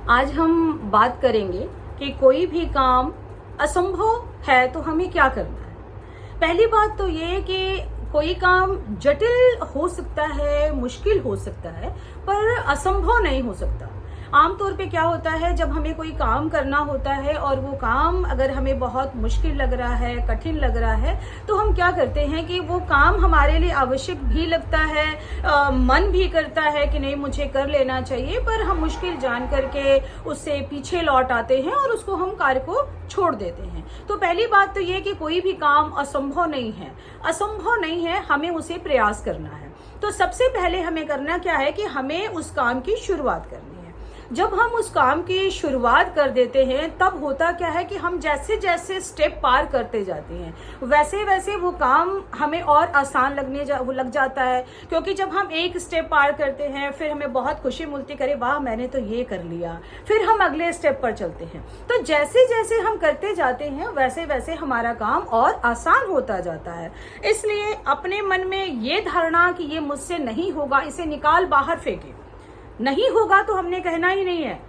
आज हम बात करेंगे कि कोई भी काम असंभव है तो हमें क्या करना है। पहली बात तो ये कि कोई काम जटिल हो सकता है, मुश्किल हो सकता है, पर असंभव नहीं हो सकता। आमतौर पे क्या होता है, जब हमें कोई काम करना होता है और वो काम अगर हमें बहुत मुश्किल लग रहा है, कठिन लग रहा है, तो हम क्या करते हैं कि वो काम हमारे लिए आवश्यक भी लगता है, मन भी करता है कि नहीं मुझे कर लेना चाहिए, पर हम मुश्किल जान करके उससे पीछे लौट आते हैं और उसको हम कार्य को छोड़ देते हैं। तो पहली बात तो ये कि कोई भी काम असंभव नहीं है, असंभव नहीं है, हमें उसे प्रयास करना है। तो सबसे पहले हमें करना क्या है कि हमें उस काम की शुरुआत करनी है। जब हम उस काम की शुरुआत कर देते हैं, तब होता क्या है कि हम जैसे जैसे स्टेप पार करते जाते हैं वैसे वैसे वो काम हमें और आसान लग जाता है। क्योंकि जब हम एक स्टेप पार करते हैं, फिर हमें बहुत खुशी मिलती, करे वाह मैंने तो ये कर लिया, फिर हम अगले स्टेप पर चलते हैं। तो जैसे जैसे हम करते जाते हैं वैसे वैसे हमारा काम और आसान होता जाता है। इसलिए अपने मन में ये धारणा कि ये मुझसे नहीं होगा, इसे निकाल बाहर फेंके। नहीं होगा तो हमने कहना ही नहीं है,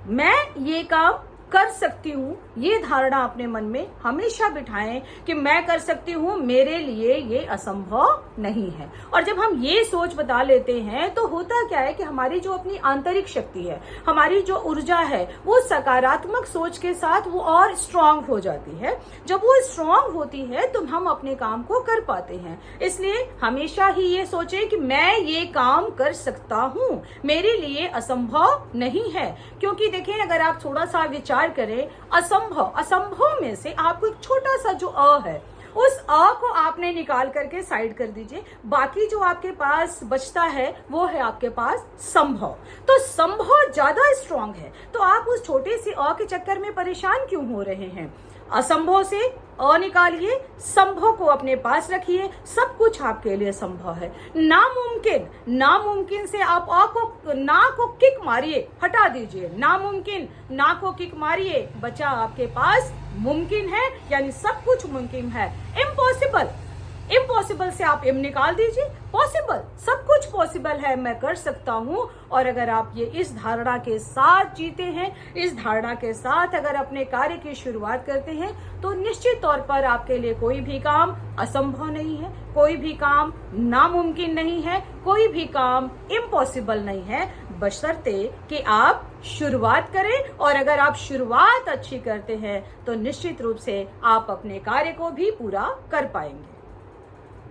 मैं ये काम कर सकती हूँ। ये धारणा अपने मन में हमेशा बिठाएं कि मैं कर सकती हूँ, मेरे लिए ये असंभव नहीं है। और जब हम ये सोच बता लेते हैं तो होता क्या है कि हमारी जो अपनी आंतरिक शक्ति है, हमारी जो ऊर्जा है, वो सकारात्मक सोच के साथ वो और स्ट्रांग हो जाती है। जब वो स्ट्रांग होती है तो हम अपने काम को कर पाते हैं। इसलिए हमेशा ही ये सोचें कि मैं ये काम कर सकता हूँ, मेरे लिए असंभव नहीं है। क्योंकि देखें, अगर आप थोड़ा सा विचार करें, असंभव में से आपको एक छोटा सा जो अ है, उस अ को आपने निकाल करके साइड कर दीजिए। बाकी जो आपके पास बचता है वो है आपके पास संभव। तो संभव ज्यादा स्ट्रांग है, तो आप उस छोटे से अ के चक्कर में परेशान क्यों हो रहे हैं। असंभव से अ निकालिए, संभव को अपने पास रखिए, सब कुछ आपके लिए संभव है। नामुमकिन, नामुमकिन से आप अ को, ना को किक मारिए, हटा दीजिए। नामुमकिन, ना को किक मारिए, बचा आपके पास मुमकिन है, यानी सब कुछ मुमकिन है। इम्पॉसिबल, इम्पॉसिबल से आप इम निकाल दीजिए, पॉसिबल, सब कुछ पॉसिबल है, मैं कर सकता हूं। और अगर आप ये इस धारणा के साथ जीते हैं, इस धारणा के साथ अगर अपने कार्य की शुरुआत करते हैं, तो निश्चित तौर पर आपके लिए कोई भी काम असंभव नहीं है, कोई भी काम नामुमकिन नहीं है, कोई भी काम इम्पॉसिबल नहीं है, बशर्ते कि आप शुरुआत करें। और अगर आप शुरुआत अच्छी करते हैं तो निश्चित रूप से आप अपने कार्य को भी पूरा कर पाएंगे।